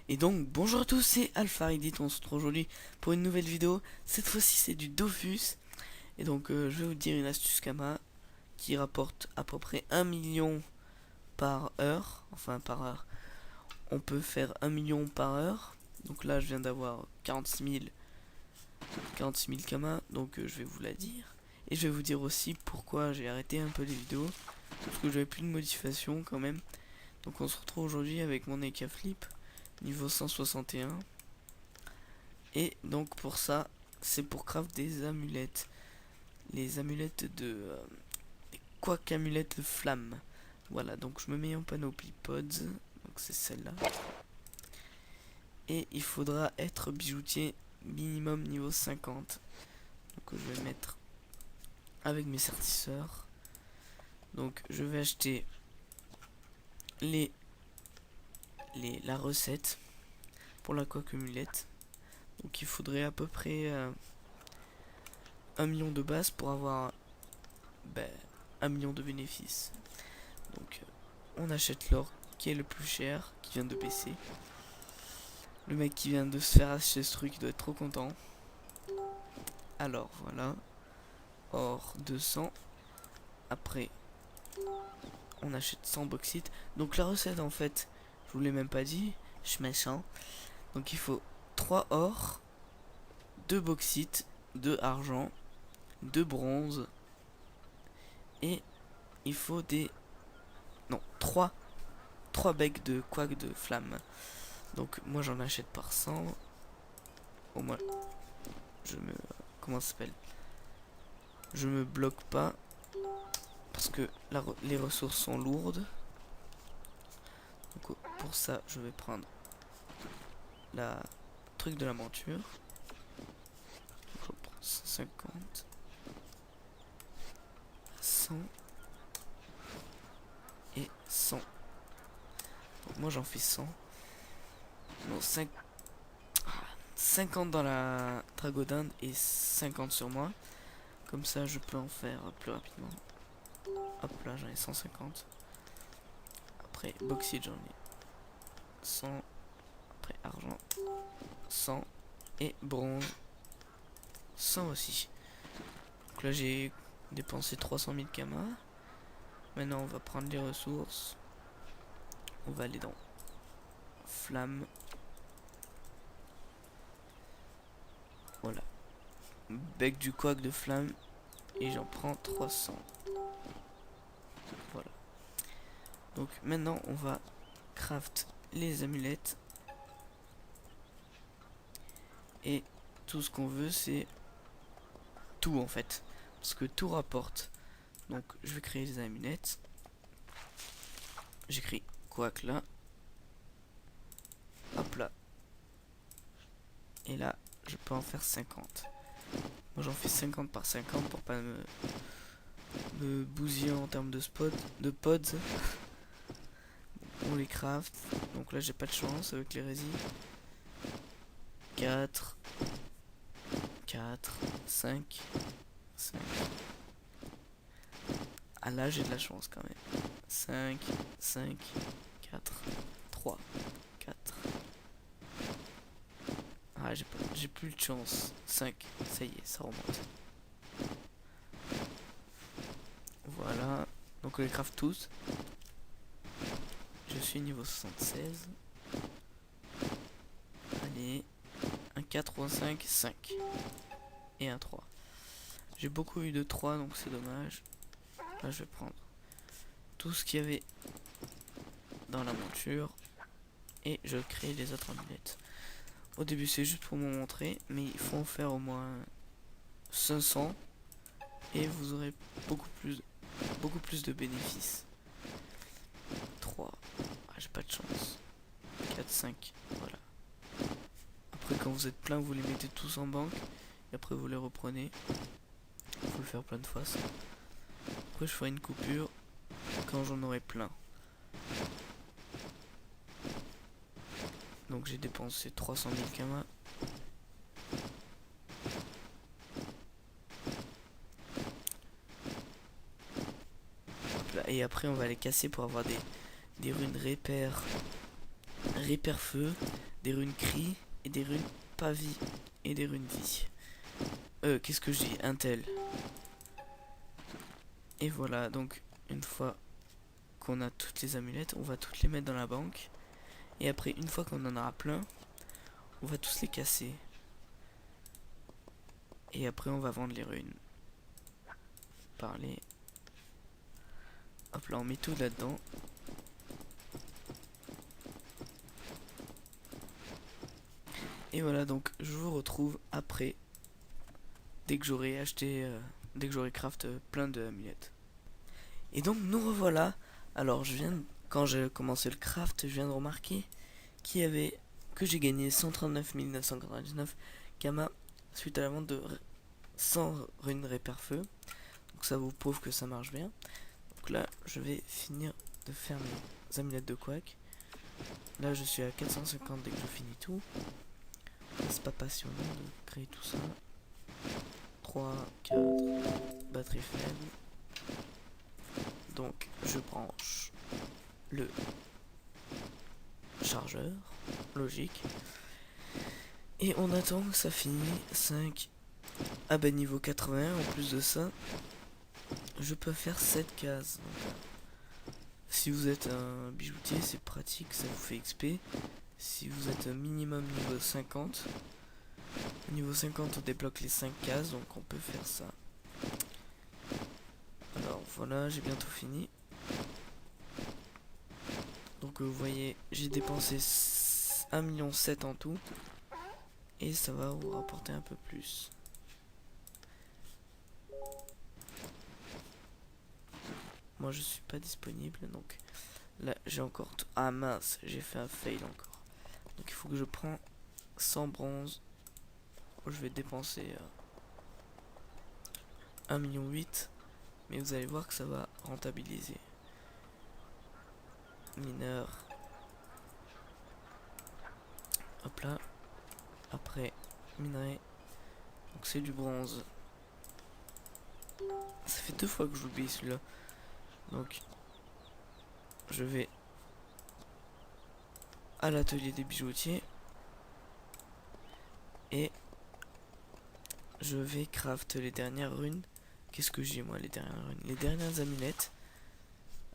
Et donc bonjour à tous, c'est Alpha Edit, on se retrouve aujourd'hui pour une nouvelle vidéo. Cette fois-ci c'est du Dofus. Et donc je vais vous dire une astuce Kama qui rapporte à peu près 1 million par heure. Enfin par heure, on peut faire 1 million par heure. Donc là je viens d'avoir 46 000 Kama, donc je vais vous la dire. Et je vais vous dire aussi pourquoi j'ai arrêté un peu les vidéos, parce que j'avais plus de motivation quand même. Donc on se retrouve aujourd'hui avec mon Eka Flip niveau 161. Et donc pour ça, c'est pour craft des amulettes. Les amulettes de... des quack amulettes de flamme. Voilà, donc je me mets en panoplie pods. Donc c'est celle-là. Et il faudra être bijoutier minimum niveau 50. Donc je vais mettre avec mes sertisseurs. Donc je vais acheter la recette pour la quack amulette. Donc il faudrait à peu près 1 million de base pour avoir 1 million de bénéfices. Donc on achète l'or qui est le plus cher, qui vient de baisser. Le mec qui vient de se faire acheter ce truc, il doit être trop content. Alors voilà, or 200. Après on achète 100 bauxite. Donc la recette en fait, je vous l'ai même pas dit, je suis méchant. Donc il faut 3 or, 2 bauxite, 2 argent, 2 bronze. Et il faut des... non, 3 becs de quack de flamme. Donc moi j'en achète par 100. Au moins je me... comment ça s'appelle, je me bloque pas. Parce que les ressources sont lourdes. Donc pour ça je vais prendre la truc de la monture. Je prends 150, 100 et 100. Donc moi j'en fais 100. Non, 50 dans la dragodinde et 50 sur moi. Comme ça je peux en faire plus rapidement. Hop là, j'en ai 150. Après bauxite j'en ai 100. Après argent 100. Et bronze 100 aussi. Donc là j'ai dépensé 300 000 Kama. Maintenant on va prendre les ressources. On va aller dans flamme. Voilà. Bec du quack de flamme. Et j'en prends 300. Voilà. Donc maintenant on va craft les amulettes. Et tout ce qu'on veut c'est tout en fait. Parce que tout rapporte. Donc je vais créer les amulettes. J'écris quack là. Hop là. Et là je peux en faire 50. Moi j'en fais 50 par 50 pour pas me bousiller en termes de pods. On les craft. Donc là j'ai pas de chance avec les résines. 4 5. Ah là j'ai de la chance quand même. 5 4 3 4. Ah j'ai plus de chance. 5. Ça y est, ça remonte. Voilà. Donc on les craft tous. Je suis niveau 76. Allez. Un 4 ou un 5. 5. Et un 3. J'ai beaucoup eu de 3 donc c'est dommage. Là je vais prendre tout ce qu'il y avait dans la monture. Et je crée les autres amulettes. Au début c'est juste pour me montrer. Mais il faut en faire au moins 500. Et vous aurez beaucoup plus de bénéfices. 3. Ah, j'ai pas de chance. 4, 5. Voilà. Après quand vous êtes plein vous les mettez tous en banque. Et après vous les reprenez. Il faut le faire plein de fois ça. Après je ferai une coupure quand j'en aurai plein. Donc j'ai dépensé 300 000 Kama. Et après on va les casser pour avoir des runes repère feu, des runes cri et des runes pas vie et des runes vie. Qu'est-ce que je dis? Intel. Et voilà, donc une fois qu'on a toutes les amulettes, on va toutes les mettre dans la banque. Et après, une fois qu'on en aura plein, on va tous les casser. Et après, on va vendre les runes. Parler. Hop là, on met tout là-dedans. Et voilà, donc je vous retrouve après, dès que j'aurai acheté, dès que j'aurai craft plein de amulettes. Et donc nous revoilà. Alors quand j'ai commencé le craft, je viens de remarquer que j'ai gagné 139 999 Kama suite à la vente de 100 runes réperfeu. Donc ça vous prouve que ça marche bien. Donc là, je vais finir de faire mes amulettes de quack. Là, je suis à 450 dès que je finis tout. C'est pas passionnant de créer tout ça. 3, 4, batterie faible. Donc je branche le chargeur, logique. Et on attend que ça finisse. 5. Ah bah niveau 80, en plus de ça, je peux faire 7 cases. Donc, si vous êtes un bijoutier, c'est pratique, ça vous fait XP. Si vous êtes un minimum niveau 50, niveau 50 on débloque les 5 cases, donc on peut faire ça. Alors voilà, j'ai bientôt fini. Donc vous voyez, j'ai dépensé 1,7 million en tout. Et ça va vous rapporter un peu plus. Moi je suis pas disponible, donc là j'ai encore... Ah mince, j'ai fait un fail encore. Donc il faut que je prends 100 bronze. Je vais dépenser 1,8 million. Mais vous allez voir que ça va rentabiliser. Mineur. Hop là. Après, minerai. Donc c'est du bronze. Ça fait 2 fois que j'oublie celui-là. Donc, je vais à l'atelier des bijoutiers. Et je vais craft les dernières runes. Qu'est-ce que j'ai moi, les dernières runes? Les dernières amulettes.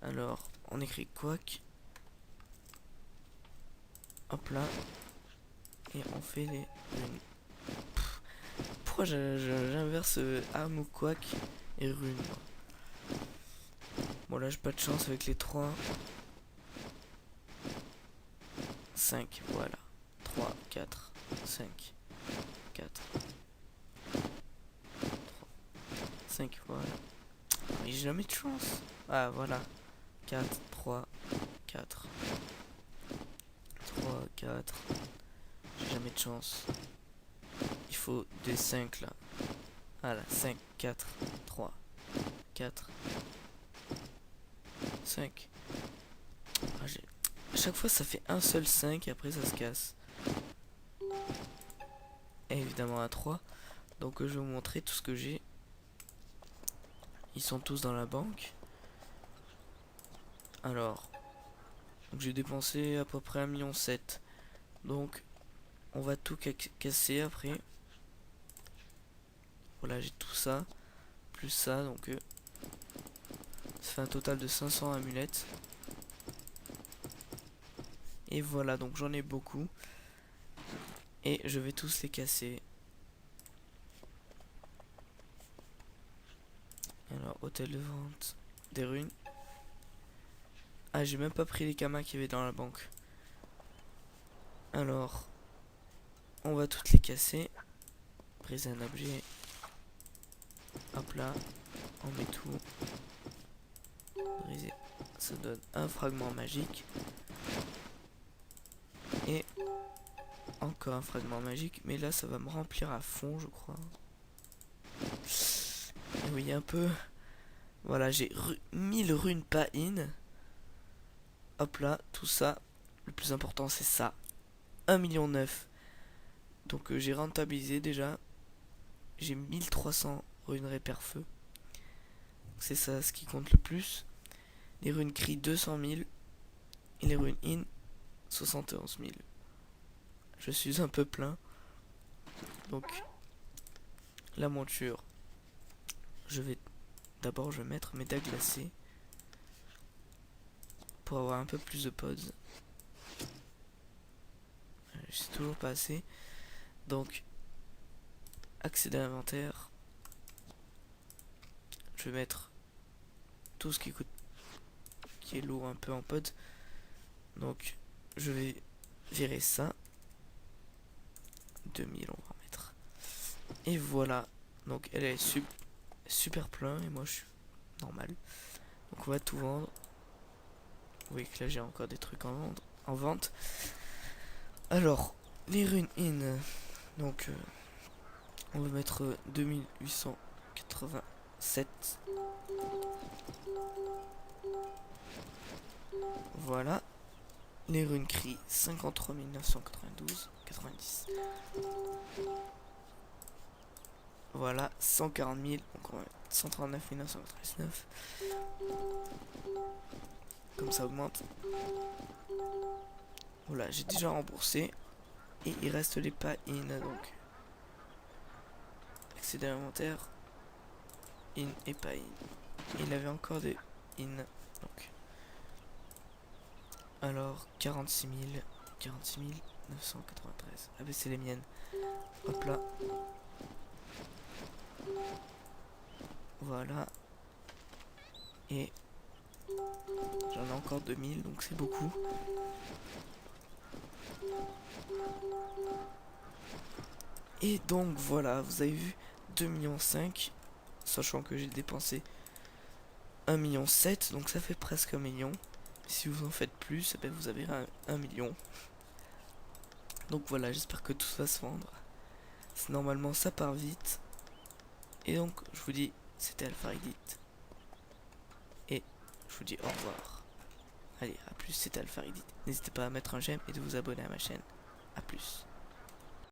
Alors, on écrit quack. Hop là. Et on fait les runes. Pourquoi j'inverse arme ou quack et rune? Bon là j'ai pas de chance avec les 3. 5, voilà. 3, 4, 5, 4. 5, voilà. Mais j'ai jamais de chance. Ah voilà. 4, 3, 4. 3, 4. J'ai jamais de chance. Il faut des 5 là. Voilà, 5, 4, 3, 4, 5. Ah, à chaque fois ça fait un seul 5 et après ça se casse. Et évidemment un 3. Donc je vais vous montrer tout ce que j'ai. Ils sont tous dans la banque. Alors, j'ai dépensé à peu près 1,7 million. Donc on va tout casser après. Voilà, j'ai tout ça. Plus ça, donc ça fait un total de 500 amulettes. Et voilà, donc j'en ai beaucoup. Et je vais tous les casser. Alors, hôtel de vente, des runes. Ah, j'ai même pas pris les kamas qu'il y avait dans la banque. Alors, on va toutes les casser. Briser un objet. Hop là, on met tout. Briser, ça donne un fragment magique. Et encore un fragment magique, mais là ça va me remplir à fond je crois. Et oui un peu. Voilà, j'ai 1000 runes pas in. Hop là, tout ça. Le plus important c'est ça. 1,9 million. Donc j'ai rentabilisé déjà. J'ai 1300 runes réperfeu. C'est ça ce qui compte le plus. Les runes cri 200 000. Et les runes in 71 000. je suis un peu plein. Donc la monture, d'abord je vais mettre mes dagues glacées pour avoir un peu plus de pods. Je sais toujours pas assez. Donc accéder à l'inventaire, je vais mettre tout ce qui est lourd un peu en pod. Donc je vais virer ça. 2000 on va en mettre. Et voilà. Donc elle est super plein et moi je suis normal. Donc on va tout vendre. Vous voyez que là j'ai encore des trucs en vente. Alors, les runes in. Donc on va mettre 2887. Voilà. Les runes cri 53 992 90. Voilà, 140 000, donc on va mettre 139 999. Comme ça augmente. Voilà, j'ai déjà remboursé. Et il reste les pas in, donc accéder à l'inventaire, in et pas in. Il avait encore des in, donc alors 46 993. Ah bah c'est les miennes. Hop là. Voilà. Et j'en ai encore 2000, donc c'est beaucoup. Et donc voilà, vous avez vu 2,5 millions, sachant que j'ai dépensé 1,7 million, donc ça fait presque 1 million. Si vous en faites plus, ben vous avez 1 million. Donc voilà, j'espère que tout va se vendre. Normalement ça part vite. Et donc je vous dis, c'était Alpharidit. Et je vous dis au revoir. Allez, à plus, c'était Alpharidit. N'hésitez pas à mettre un j'aime et de vous abonner à ma chaîne. A plus.